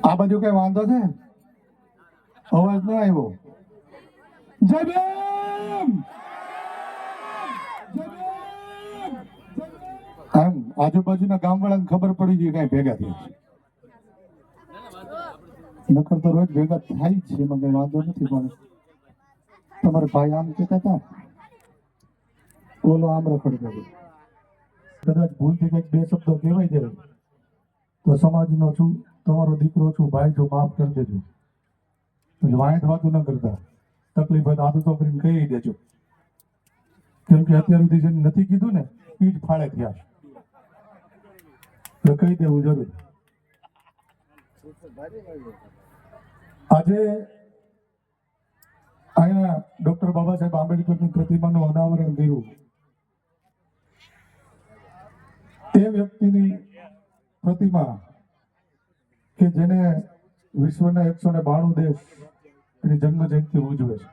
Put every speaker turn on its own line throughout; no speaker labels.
આ બાજુ કઈ વાંધો છે? અવાજ ન આવ્યો. જય ભીમ. આમ આજુબાજુના ગામવાળાને ખબર પડી ગઈ કઈ ભેગા થયા છે. નકર તો રોજ ભેગા થાય જ છે, એમાં કઈ વાંધો નથી. પણ તમારા ભાઈ આમ કહેતા હતા, ઓલો આમ રખડતો હતો. કદાચ ભૂલથી કઈક બે શબ્દો કહેવાય જાય તો સમાજનો છું, તમારો દીકરો છું, ભાઈ છું, માફ કરી દેજો. પછી વાંયત વાતું ન કરતા, તકલીફ હોય તો આદતો કરીને કહી દેજો. કેમ કે અત્યાર સુધી જેને નથી કીધું ને એ જ ફાળે થયા છે. તો કહી દેવું જરૂર. આજે અહીંયા ડોક્ટર બાબા સાહેબ આંબેડકરની પ્રતિમાનું અનાવરણ કર્યું. એ વ્યક્તિની પ્રતિમા કે જેને વિશ્વના 192 દેશ એની જન્મ જયંતિ ઉજવે છે.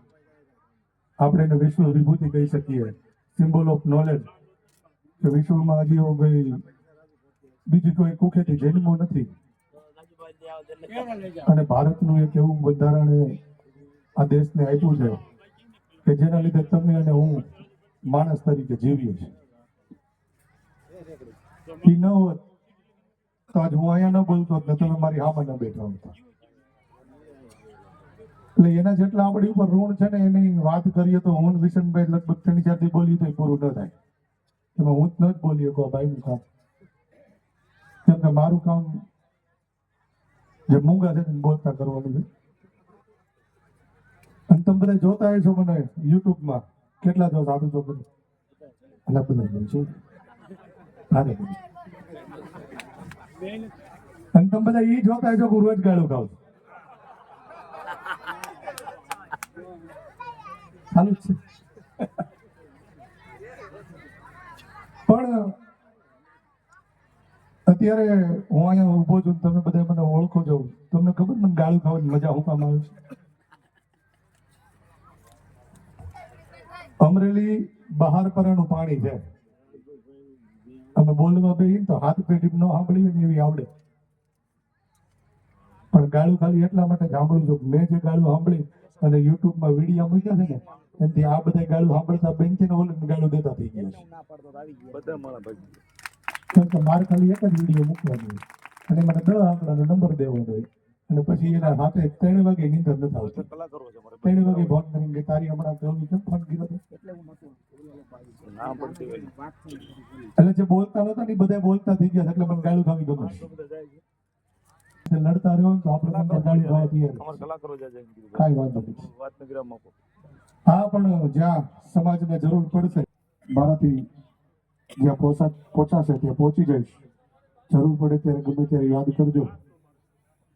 આપણે એને વિશ્વ વિભૂતિ કહી શકીએ, સિમ્બોલ ઓફ નોલેજ. કે વિશ્વમાં હજી એવો કોઈ બીજી કોઈ કુખેથી જન્મો નથી. અને ભારતનું એક એવું બંધારણ આ દેશને આપ્યું છે કે જેના લીધે તમે અને હું માણસ તરીકે જીવીએ છીએ. એ ન હોત તો આજ હું અહીંયા ન બોલતો ને તમે મારી સામે ન બેઠા હોતા. એટલે એના જેટલા આપણી ઉપર ઋણ છે ને એની વાત કરીએ તો હું વિશનભાઈ લગભગ 3-4 થી બોલી તો પૂરું ન થાય. એમાં હું જ ન જ બોલી શકો ભાઈનું કામ. કેમ કે મારું કામ જે મૂંગા છે બોલતા કરવાનું છે. અને તમે બધા જોતા હશો મને યુટ્યુબમાં કેટલા જો સાધુ છો બધું અલગ બધા છું. અને તમે બધા એ જોતા હશો કે રોજ ગાળું ખાવ ચાલુ જ છે. પણ અત્યારે હું અહીંયા ઉભો છું, તમે બધા મને ઓળખો છો. તમને ખબર મને ગાળું ખાવાની મજા હું કામ આવે છે? અમરેલી બહાર પરાનું પાણી છે. અમે બોલવા બેહીએ તો હાથ પેઢી ન સાંભળી ને એવી આવડે. પણ ગાળું ખાલી એટલા માટે સાંભળું છું. મેં જે ગાળું સાંભળી અને યુટ્યુબમાં વિડીયો મૂક્યા છે ને એનાથી આ બધા ગાળું સાંભળતા બેનથી ઓલું ગાળું દેતા થઈ ગયા છે. કેમ કે મારે ખાલી એક જ વિડીયો મૂકવાનો હોય અને મને 10 આંકડાનો નંબર દેવાનો હોય. અને પછી એના હાથે 3 વાગે નીંદર નથી આવતી. 3 વાગે ફોન કરીને કે તારી હમણાં કેમ ફોન કર્યો? એટલે જે બોલતા નતા ને બધા બોલતા થઈ ગયા એટલે મને ગાળું ખાવી ગમે. લડતા રહ્યો તો આપણે ગાળું ખાવા તૈયાર. કાંઈ વાંધો નથી. હા, પણ જ્યાં સમાજને જરૂર પડશે મારાથી જ્યાં પહોંચાશે ત્યાં પહોંચી જઈશ. જરૂર પડે ત્યારે ગમે ત્યારે યાદ કરજો.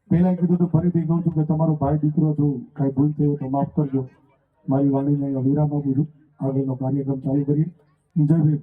પહેલા કીધું તો ફરીથી કહું છું કે તમારો ભાઈ દીકરો છું, કાંઈ ભૂલ થઈ હોય તો માફ કરજો. મારી વાણીને વિરામ આપું છું. આગળનો કાર્યક્રમ ચાલુ કરીએ. જય ભીમ.